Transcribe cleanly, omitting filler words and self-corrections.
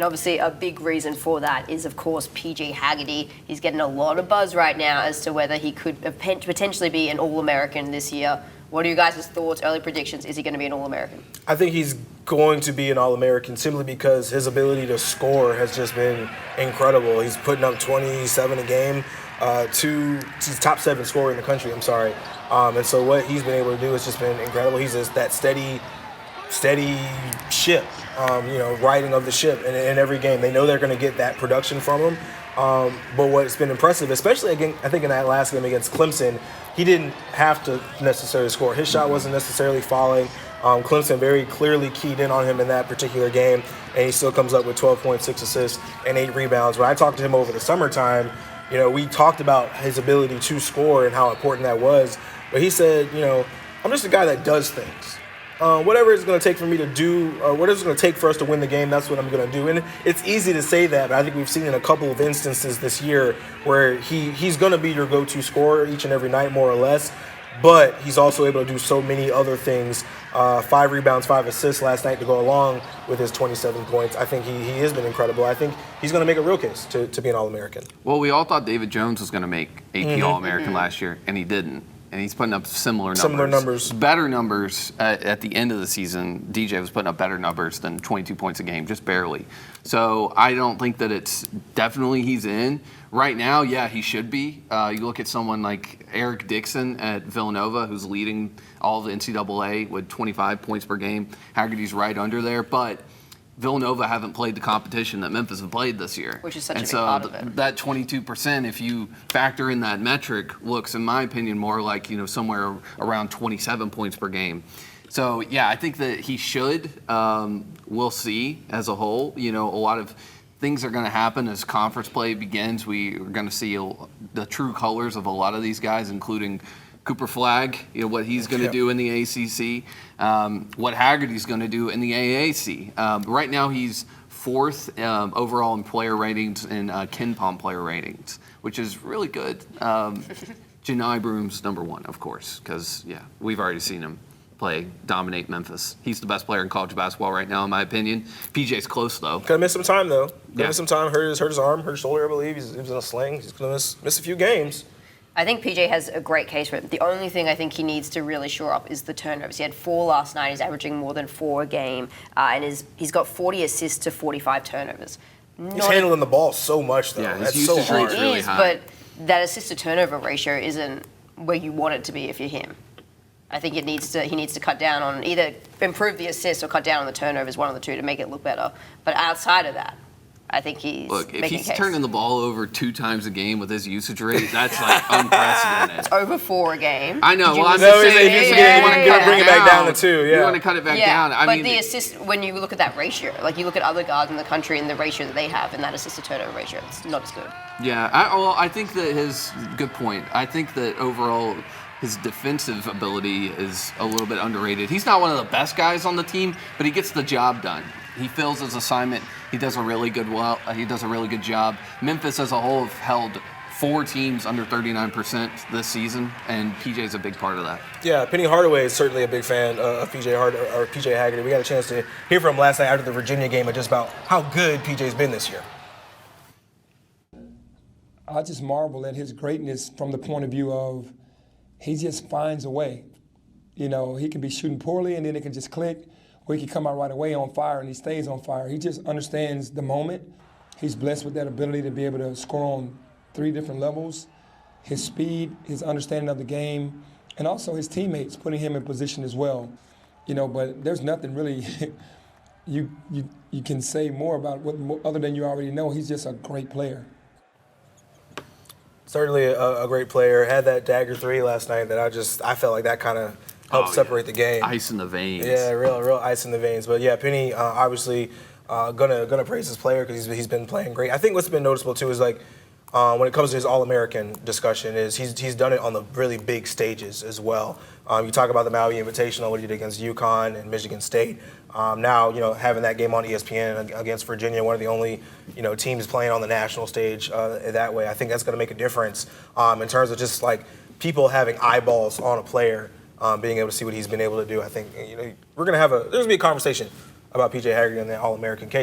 And obviously a big reason for that is, of course, PJ Haggerty. He's getting a lot of buzz right now as to whether he could potentially be an All-American this year. What are you guys' thoughts, early predictions? Is he going to be an All-American? I think he's going to be an All-American simply because his ability to score has just been incredible. He's putting up 27 a game. He's top 7 scorer in the country, I'm sorry. And so what he's been able to do has just been incredible. He's just that steady ship, riding of the ship in every game. They know they're going to get that production from him. But what's been impressive, especially again, I think in that last game against Clemson, he didn't have to necessarily score. His shot wasn't necessarily falling. Clemson very clearly keyed in on him in that particular game, and he still comes up with 12.6 assists and 8 rebounds. When I talked to him over the summertime, we talked about his ability to score and how important that was. But he said, I'm just a guy that does things. Whatever it's going to take for me to do, or whatever it's going to take for us to win the game, that's what I'm going to do. And it's easy to say that, but I think we've seen in a couple of instances this year where he's going to be your go-to scorer each and every night, more or less. But he's also able to do so many other things. 5 rebounds, 5 assists last night to go along with his 27 points. I think he has been incredible. I think he's going to make a real case to be an All-American. Well, we all thought David Jones was going to make AP All-American last year, and he didn't. And he's putting up similar numbers. Better numbers at the end of the season. DJ was putting up better numbers than 22 points a game, just barely. So I don't think that it's definitely he's in. Right now, yeah, he should be. You look at someone like Eric Dixon at Villanova, who's leading all of the NCAA with 25 points per game. Haggerty's right under there. But Villanova haven't played the competition that Memphis have played this year. Which is such a big part of it. And so that 22%, if you factor in that metric, looks, in my opinion, more like, somewhere around 27 points per game. So, yeah, I think that he should. We'll see as a whole. A lot of things are going to happen as conference play begins. We are going to see the true colors of a lot of these guys, including Cooper Flagg, what he's going to do in the ACC, what Haggerty's going to do in the AAC. Right now he's 4th overall in player ratings and KenPom player ratings, which is really good. Janai Broom's number 1, of course, because, we've already seen him dominate Memphis. He's the best player in college basketball right now, in my opinion. PJ's close, though. Gonna miss some time, though. Miss some time. Hurt his arm, hurt his shoulder, I believe. He was in a sling. He's gonna miss a few games. I think PJ has a great case for it. The only thing I think he needs to really shore up is the turnovers. He had 4 last night. He's averaging more than 4 a game, and he's got 40 assists to 45 turnovers. He's handling the ball so much, though. Yeah, that's so hard. Really high. But that assist to turnover ratio isn't where you want it to be if you're him. I think he needs to cut down on either improve the assists or cut down on the turnovers, one of the two, to make it look better. But outside of that, I think he's if he's turning the ball over 2 times a game with his usage rate, that's like unprecedented. It's over 4 a game. I know. Well, I'm just saying, you want to bring it back down to 2. Yeah, you want to cut it back down. But the assist, when you look at that ratio, like you look at other guards in the country and the ratio that they have, and that assist to turnover ratio, it's not as good. Yeah, I think that good point. I think that overall his defensive ability is a little bit underrated. He's not one of the best guys on the team, but he gets the job done. He fills his assignment. He does a really good job. Memphis as a whole have held 4 teams under 39% this season, and PJ's a big part of that. Yeah, Penny Hardaway is certainly a big fan of PJ Haggerty. We got a chance to hear from him last night after the Virginia game, and just about how good PJ's been this year. I just marvel at his greatness from the point of view of he just finds a way. He can be shooting poorly, and then it can just click. Or he can come out right away on fire, and he stays on fire. He just understands the moment. He's blessed with that ability to be able to score on 3 different levels. His speed, his understanding of the game, and also his teammates putting him in position as well. But there's nothing really you can say more about other than you already know. He's just a great player. Certainly a great player. Had that dagger 3 last night that I felt like that kind of helped separate the game. Ice in the veins. Yeah, real ice in the veins. But yeah, Penny obviously gonna praise his player because he's been playing great. I think what's been noticeable too is when it comes to his All-American discussion is he's done it on the really big stages as well. You talk about the Maui Invitational, what he did against UConn and Michigan State. Now having that game on ESPN against Virginia, one of the only teams playing on the national stage that way. I think that's gonna make a difference in terms of just like people having eyeballs on a player. Being able to see what he's been able to do. I think there's gonna be a conversation about PJ Haggerty and the All-American case.